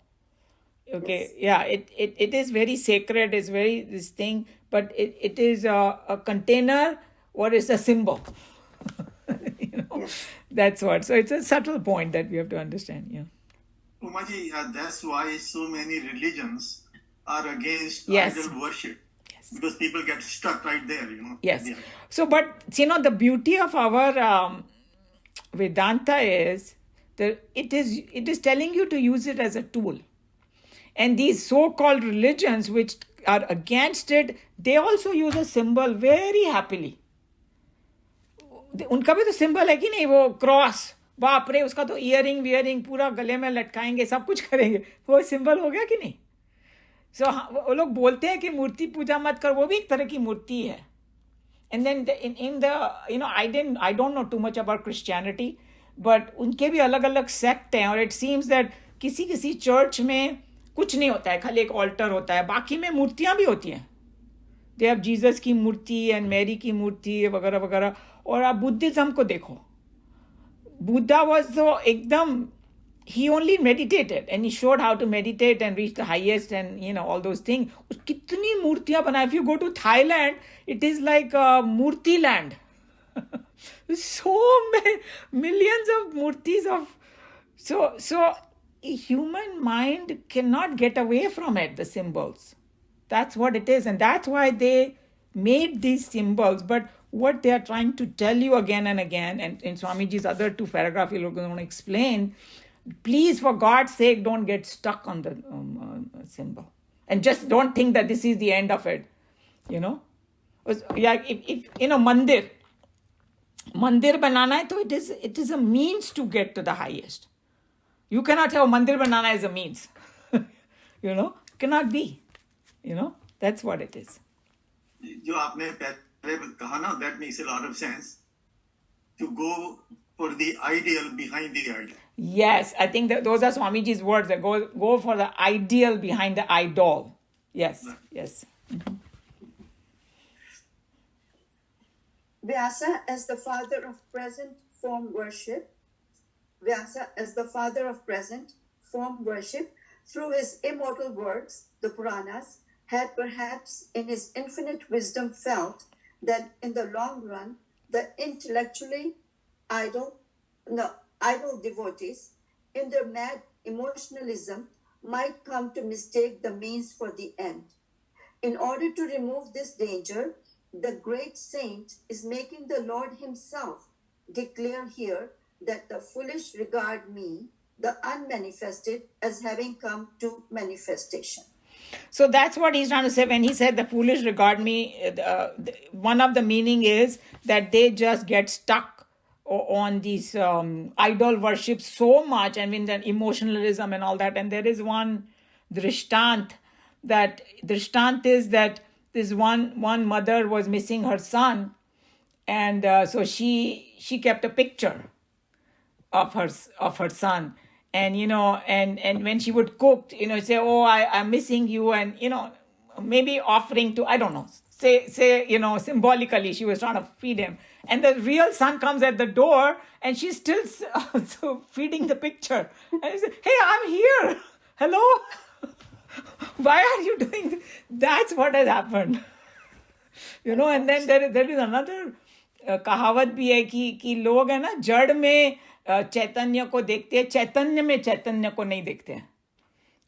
Okay, yeah, it is very sacred, it's very this thing, but it is a container or is a symbol. Yes. That's what. So it's a subtle point that we have to understand. Yeah. Umaji, that's why so many religions are against Yes. idol worship. Yes. Because people get stuck right there, Yes. Yeah. So, but the beauty of our Vedanta is that it is telling you to use it as a tool. And these so-called religions which are against it, they also use a symbol very happily. उनका भी तो symbol है कि नहीं, वो cross, बाप रे, उसका तो इयरिंग वियरिंग पूरा गले में लटकाएंगे, सब कुछ करेंगे, वो सिंबल हो गया कि नहीं? सो वो लोग बोलते हैं कि मूर्ति पूजा मत कर, वो भी एक तरह की मूर्ति है. And then in the I don't know too much about Christianity, but उनके भी अलग अलग सेक्ट हैं, और इट सीम्स दैट किसी चर्च में कुछ नहीं होता है, खाली एक ऑल्टर होता है, बाकी में मूर्तियां भी होती हैं. दे हैव जीसस की मूर्ति एंड मैरी की मूर्ति वगैरह वगैरह. और आप बुद्धिज्म को देखो, बुद्धा वाज तो एकदम, he only meditated and he showed how to meditate and reach the highest and all those things. कितनी मूर्तियां बनाए. If you go to Thailand, it is like Murthy land. So many millions of murtis of so a human mind cannot get away from it, the symbols. That's what it is, and that's why they made these symbols, but what they are trying to tell you again and again, and in Swamiji's other 2 paragraphs, we're going to explain, please, for God's sake, don't get stuck on the symbol. And just don't think that this is the end of it, Yeah, if mandir banana hai, so it is a means to get to the highest. You cannot have mandir banana as a means. Cannot be. That's what it is. जो आपने पहले कहा ना, that makes a lot of sense. To go for the ideal behind the ideal. Yes, I think that those are Swamiji's words, that go for the ideal behind the idol. Yes, yes. Vyasa as the father of present form worship, through his immortal works, the Puranas, had perhaps in his infinite wisdom felt that in the long run, the intellectually idle devotees, in their mad emotionalism, might come to mistake the means for the end. In order to remove this danger, the great saint is making the Lord himself declare here that the foolish regard me, the unmanifested, as having come to manifestation. So that's what he's trying to say when he said the foolish regard me. One of the meaning is that they just get stuck on these idol worship so much, and with that emotionalism and all that. And there is one drishtant is that this one mother was missing her son, and so she kept a picture of her son. And, and when she would cook, say, oh, I'm missing you. And, maybe offering to, I don't know, say, symbolically, she was trying to feed him. And the real son comes at the door and she's still so feeding the picture. And he said, hey, I'm here. Hello. Why are you doing this? That's what has happened. And then there is another कहावत भी है कि लोग है ना जड़ में चैतन्य को देखते हैं, चैतन्य में चैतन्य को नहीं देखते हैं.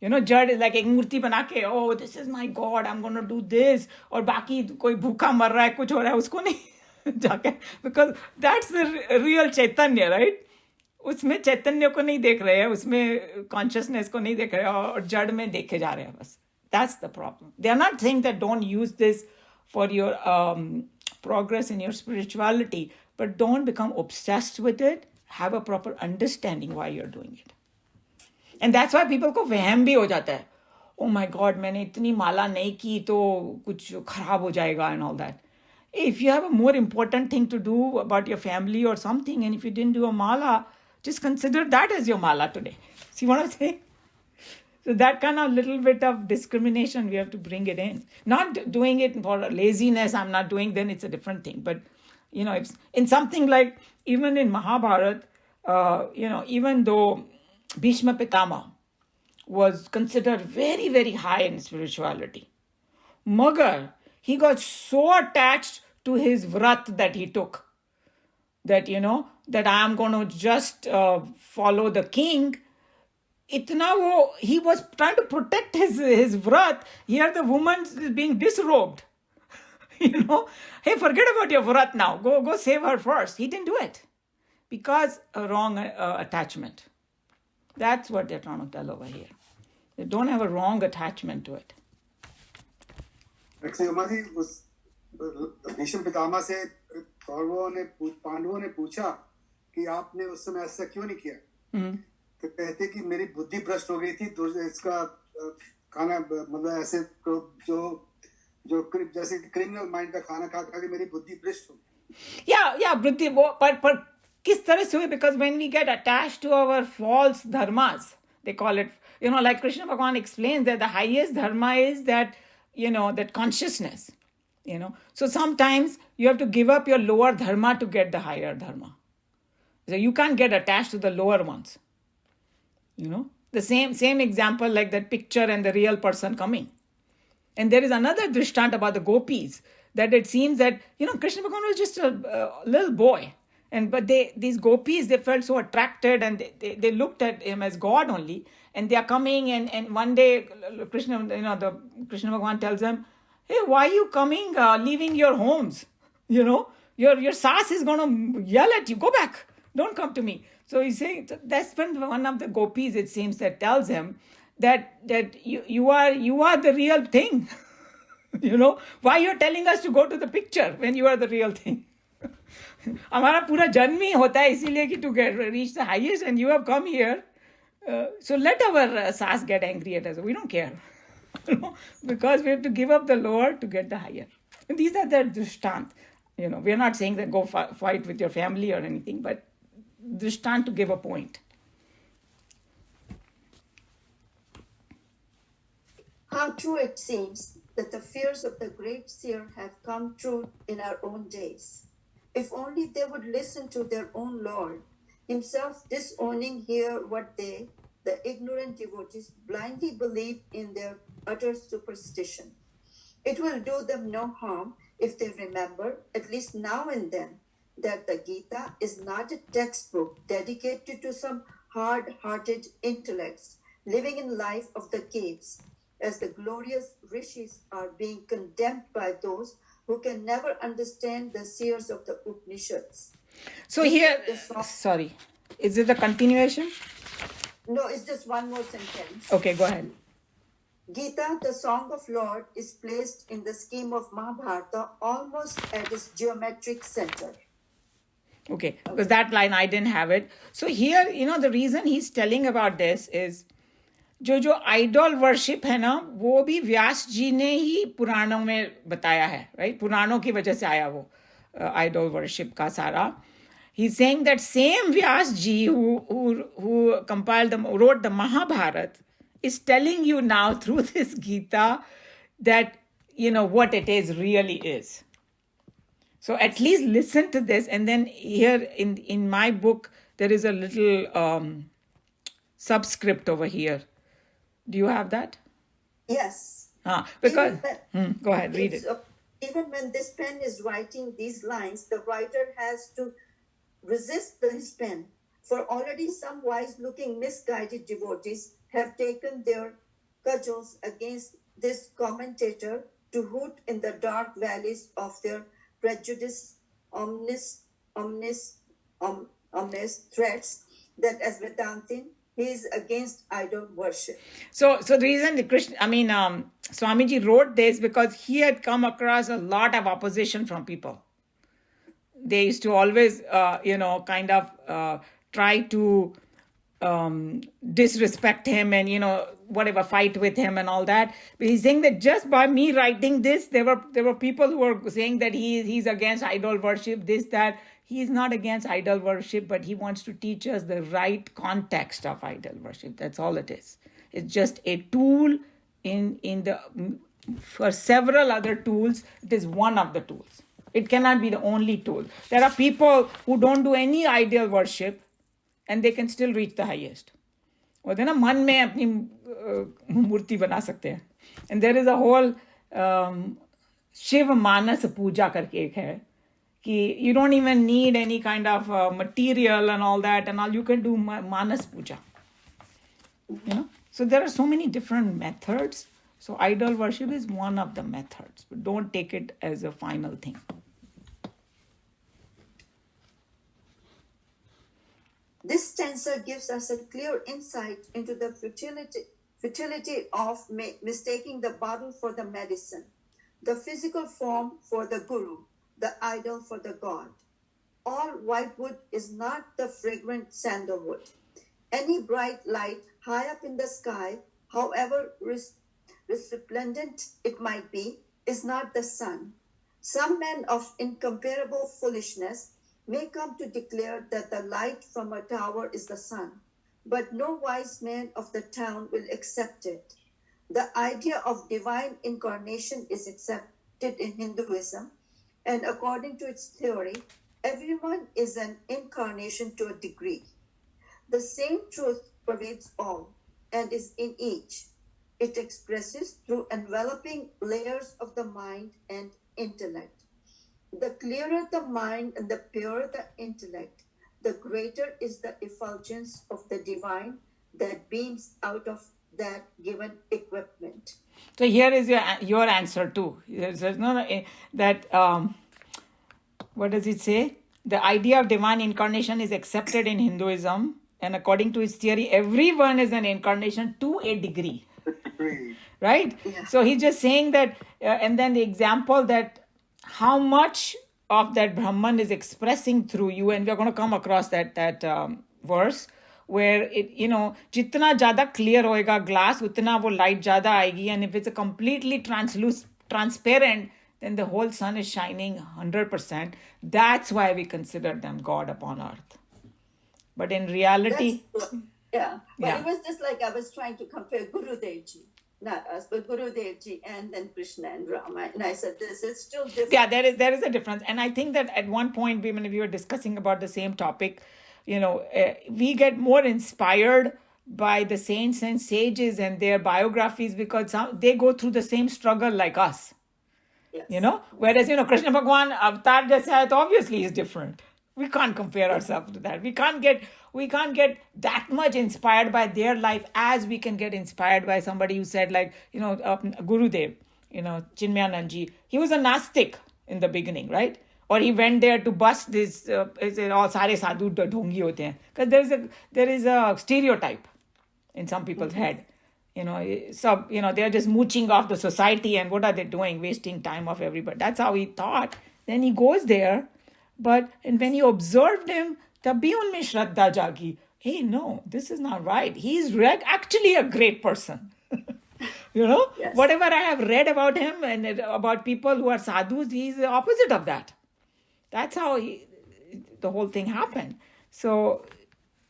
जड़ लाइक एक मूर्ति बना के, oh, this is my God, I'm going to do this, और बाकी कोई भूखा मर रहा है, कुछ हो रहा है, उसको नहीं जाके, because that's the real Chaitanya, right? उसमें चैतन्य को नहीं देख रहे हैं, उसमें consciousness को नहीं देख रहे हैं, और जड़ में देखे जा रहे हैं बस. That's the problem. They are not saying that don't use this for your progress in your spirituality, but don't become obsessed with it. Have a proper understanding why you're doing it. And that's why people को वहम भी हो जाता है. Oh my God, मैंने इतनी माला नहीं की तो कुछ खराब हो जाएगा and all that. If you have a more important thing to do about your family or something, and if you didn't do a mala, just consider that as your mala today. See what I'm saying? So that kind of little bit of discrimination, we have to bring it in. Not doing it for laziness, I'm not doing, then it's a different thing. But, if in something like, even in Mahabharata, even though Bhishma Pitama was considered very, very high in spirituality, Magar, he got so attached to his vrat that he took, that, that I am going to just follow the king. He was trying to protect his vrat. Here the woman is being disrobed. Hey, forget about your vrat now. Go save her first. He didn't do it because a wrong attachment. That's what they're trying to tell over here. They don't have a wrong attachment to it. Actually, उस भीष्म पितामह से पांडवों ने पूछा कि आपने उस समय ऐसा क्यों नहीं किया? तो कहते कि मेरी बुद्धि भ्रष्ट हो गई थी, तो इसका खाना मतलब ऐसे जो जैसे क्रिमिनल माइंड का खाना खा के मेरी बुद्धि भ्रष्ट हो गई. Yeah, बुद्धि पर किस तरह से हुए? Because when we get attached to our false dharmas, they call it, like Krishna Bhagavan explains that the highest dharma is that, that consciousness, So sometimes you have to give up your lower dharma to get the higher dharma. So you can't get attached to the lower ones. The same example like that picture and the real person coming. And there is another drishtant about the gopis, that it seems that, Krishna Bhagavan was just a little boy. But these gopis, they felt so attracted, and they looked at him as God only. And they are coming, and one day Krishna Bhagavan tells them, hey, why are you coming, leaving your homes? You know, your sass is going to yell at you. Go back. Don't come to me. So he's saying, that's when one of the gopis, it seems, that tells him that you are the real thing. You know, why you're telling us to go to the picture when you are the real thing? हमारा पूरा जन्म ही होता है इसीलिए कि to get reach the highest, and you have come here. So let our sass get angry at us. We don't care. You know, because we have to give up the lower to get the higher. And these are the dristant. You know, we are not saying that go fight with your family or anything, but dristant to give a point. How true it seems that the fears of the great seer have come true in our own days. If only they would listen to their own Lord, himself disowning here what they, the ignorant devotees, blindly believe in their utter superstition. It will do them no harm if they remember, at least now and then, that the Gita is not a textbook dedicated to some hard-hearted intellects living in life of the caves, as the glorious rishis are being condemned by those who can never understand the seers of the Upanishads. So here, sorry, is it a continuation? No, it's just one more sentence. Okay, go ahead. Gita, the Song of Lord, is placed in the scheme of Mahabharata almost at its geometric center. Okay, because that line I didn't have it. So here, you know, the reason he's telling about this is जो idol worship है ना, वो भी व्यास जी ने ही पुराणों में बताया है, राइट? पुराणों की वजह से आया वो आइडल वर्शिप का सारा. He's saying that same Vyas ji who compiled wrote the Mahabharata is telling you now through this Gita that, you know, what it is really is. So at least listen to this. And then here in my book, there is a little subscript over here. Do you have that? Yes. Because go ahead, read it. Even when this pen is writing these lines, the writer has to resist his pen, for already some wise-looking misguided devotees have taken their cudgels against this commentator to hoot in the dark valleys of their prejudice, omnis threats that as Vedantin, he is against idol worship. So the reason Swamiji wrote this because he had come across a lot of opposition from people. They used to always, try to disrespect him and, whatever, fight with him and all that. But he's saying that just by me writing this, there were people who were saying that he's against idol worship, this, that. He's not against idol worship, but he wants to teach us the right context of idol worship. That's all it is. It's just a tool for several other tools. It is one of the tools. It cannot be the only tool. There are people who don't do any idol worship and they can still reach the highest. और ना मन में अपनी मूर्ति बना सकते हैं. And there is a whole Shiv मानस पूजा करके एक है कि you don't even need any kind of material and all that and all. You can do manas puja. So there are so many different methods. So idol worship is one of the methods, but don't take it as a final thing. This stanza gives us a clear insight into the futility of mistaking the bottle for the medicine, the physical form for the guru, the idol for the god. All white wood is not the fragrant sandalwood. Any bright light high up in the sky, however resplendent it might be, is not the sun. Some men of incomparable foolishness may come to declare that the light from a tower is the sun, but no wise man of the town will accept it. The idea of divine incarnation is accepted in Hinduism, and according to its theory, everyone is an incarnation to a degree. The same truth pervades all and is in each. It expresses through enveloping layers of the mind and intellect. The clearer the mind and the purer the intellect, the greater is the effulgence of the divine that beams out of that given equipment. So here is your answer too. There's no that what does it say? The idea of divine incarnation is accepted in Hinduism, and according to his theory, everyone is an incarnation to a degree. Agreed. Right? Yeah. So he's just saying that, and then the example that how much of that Brahman is expressing through you, and we're going to come across that verse where it, jitna jada clear hoega glass, utna wo light jada aayegi, and if it's a completely transparent, then the whole sun is shining 100%. That's why we consider them God upon earth. But in reality, Yeah. But Yeah. it was just like I was trying to compare Gurudev Ji, not us, but Gurudev Ji and then Krishna and Rama. And I said, this is still different. yeah, there is a difference, and I think that at one point when we were discussing about the same topic, we get more inspired by the saints and sages and their biographies because they go through the same struggle like us. Yes. Whereas Krishna Bhagwan avatar jaisa hai, to obviously is different. We can't compare ourselves to that. We can't get that much inspired by their life as we can get inspired by somebody who said, like, Gurudev, Chinmayanand ji. He was a Nastik in the beginning, right? Or he went there to bust this, all sare sadhu dhongi hote hain. Because there is a stereotype in some people's head. They're just mooching off the society, and what are they doing? Wasting time of everybody. That's how he thought. Then he goes there, and when you observed him, tabhi unme shraddha jagi. Hey, no, this is not right. He's actually a great person. Yes. Whatever I have read about him and about people who are sadhus, he's the opposite of that. That's how the whole thing happened. So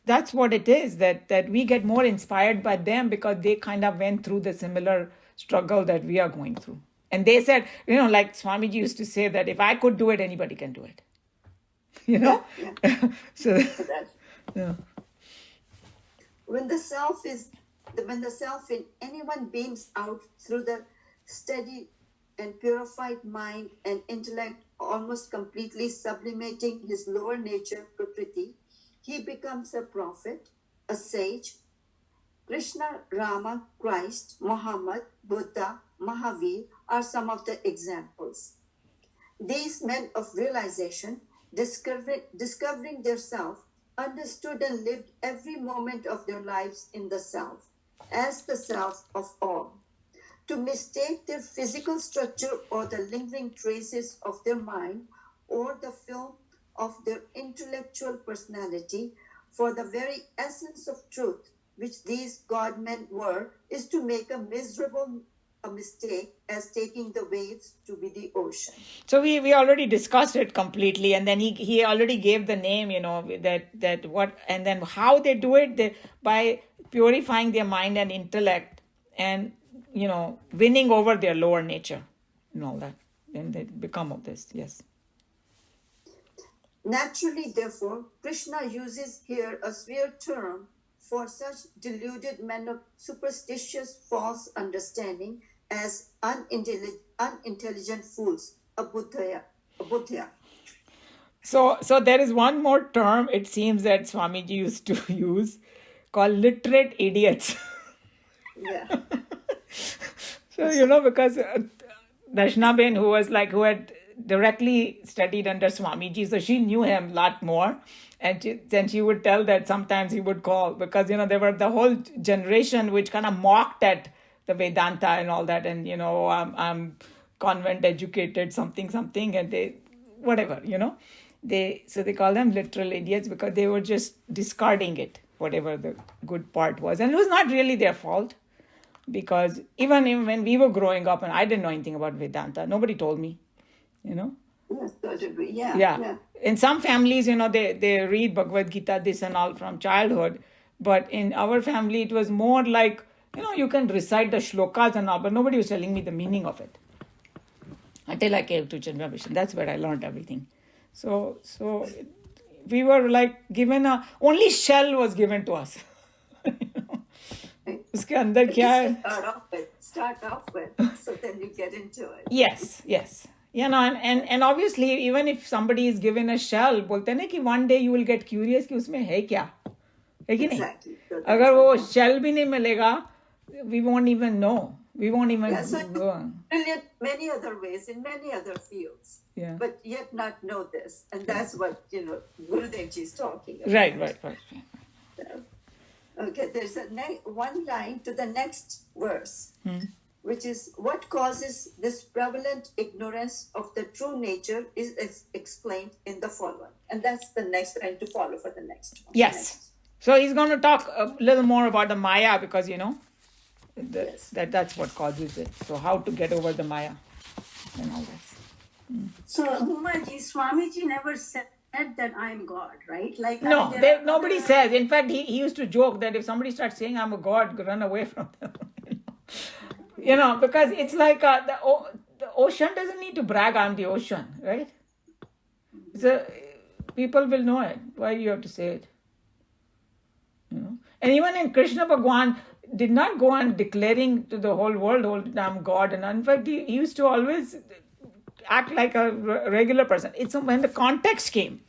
that's what it is, that we get more inspired by them because they kind of went through the similar struggle that we are going through. And they said, like Swamiji used to say, that if I could do it, anybody can do it. Yeah. So, That's, yeah. when the self in anyone beams out through the steady and purified mind and intellect, almost completely sublimating his lower nature, Prakriti, he becomes a prophet, a sage. Krishna, Rama, Christ, Muhammad, Buddha, Mahavir are some of the examples. These men of realization, discovering their self, understood and lived every moment of their lives in the self, as the self of all. To mistake their physical structure or the lingering traces of their mind or the film of their intellectual personality for the very essence of truth, which these God-men were, is to make a mistake as taking the waves to be the ocean. So we already discussed it completely, and then he already gave the name, that what, and then how they do it, by purifying their mind and intellect, and winning over their lower nature and all that, then they become of this. Yes. Naturally, therefore, Krishna uses here a severe term for such deluded men of superstitious false understanding as unintelligent fools, abudhaya. So there is one more term, it seems, that Swamiji used to use, called literate idiots. Yeah. So, because Darshana Ben, who had directly studied under Swamiji, so she knew him a lot more. And then she would tell that sometimes he would call, because, there were the whole generation which kind of mocked at the Vedanta and all that. And, I'm convent educated, something, and they, whatever, so they call them literal idiots because they were just discarding it, whatever the good part was. And it was not really their fault. Because even when we were growing up and I didn't know anything about Vedanta, nobody told me, Yes, so did we. Yeah. Yeah. In some families, they read Bhagavad Gita, this and all from childhood. But in our family, it was more like, you can recite the shlokas and all, but nobody was telling me the meaning of it. Until I came to Chandra Mission. That's where I learned everything. So we were like given only shell was given to us. उसके अंदर क्या है? Start off with, so then you get into it. Yes. And obviously, even if somebody is given a shell, बोलते हैं ना कि one day you will get curious कि उसमें है क्या, है कि नहीं? Exactly. So अगर वो shell भी नहीं मिलेगा, we won't even know. We won't even Yeah, so go. brilliant many other ways in many other fields, Yeah. but yet not know this. And that's what, Gurudev Ji is talking about. Right. Okay, there's one line to the next verse, which is what causes this prevalent ignorance of the true nature is explained in the following. And that's the next line to follow for the next one. Yes. So he's going to talk a little more about the Maya because, Yes. that's what causes it. So how to get over the Maya and all that. So, Umaji, Swamiji never said that I'm God, right? Like No, there are nobody other- says. In fact, he used to joke that if somebody starts saying I'm a god, run away from them. Because it's like the ocean doesn't need to brag I'm the ocean, right? So people will know it. Why do you have to say it? And even in Krishna Bhagwan did not go on declaring to the whole world, I'm God. And in fact, he used to always act like a regular person. It's when the context came.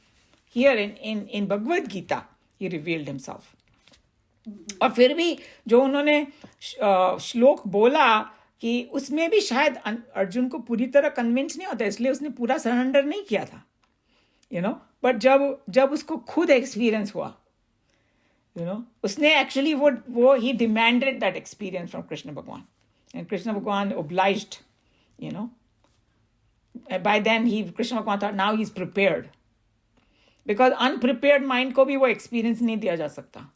Here in Bhagavad Gita, he revealed himself. और फिर भी जो उन्होंने श्लोक बोला कि उसमें भी शायद अर्जुन को पूरी तरह कन्विंस नहीं होता, इसलिए उसने पूरा सरेंडर नहीं किया था, बट जब उसको खुद एक्सपीरियंस हुआ, उसने एक्चुअली वो ही demanded that experience from Krishna Bhagwan, and Krishna भगवान obliged, by then कृष्ण भगवान thought now he's prepared, because unprepared mind को भी वो experience नहीं दिया जा सकता.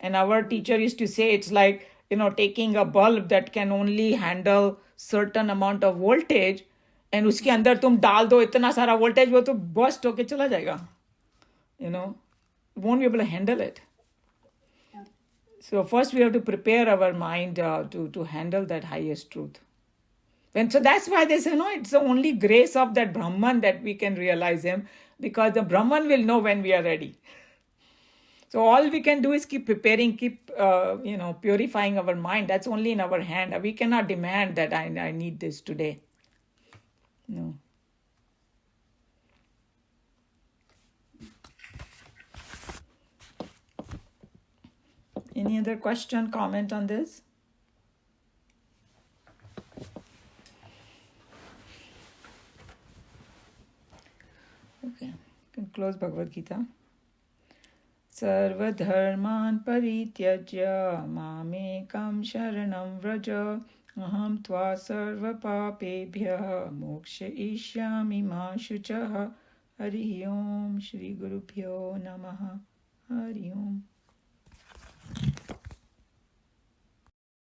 And our teacher used to say it's like, taking a bulb that can only handle certain amount of voltage, and उसके अंदर तुम डाल दो इतना सारा voltage, वो तो burst होके चला जाएगा. Won't be able to handle it. So first we have to prepare our mind to handle that highest truth. And so that's why they say, it's the only grace of that Brahman that we can realize him, because the Brahman will know when we are ready. So all we can do is keep preparing, keep, purifying our mind. That's only in our hand. We cannot demand that I need this today. No. Any other question, comment on this? Okay, you can close Bhagavad Gita. सर्वधर्मान् परित्यज्य मामेकं शरणं व्रज अहं त्वा सर्वपापेभ्यः मोक्षयिष्यामि मा शुचः. हरि ओम. श्री गुरुभ्यो नमः. हरि ओम.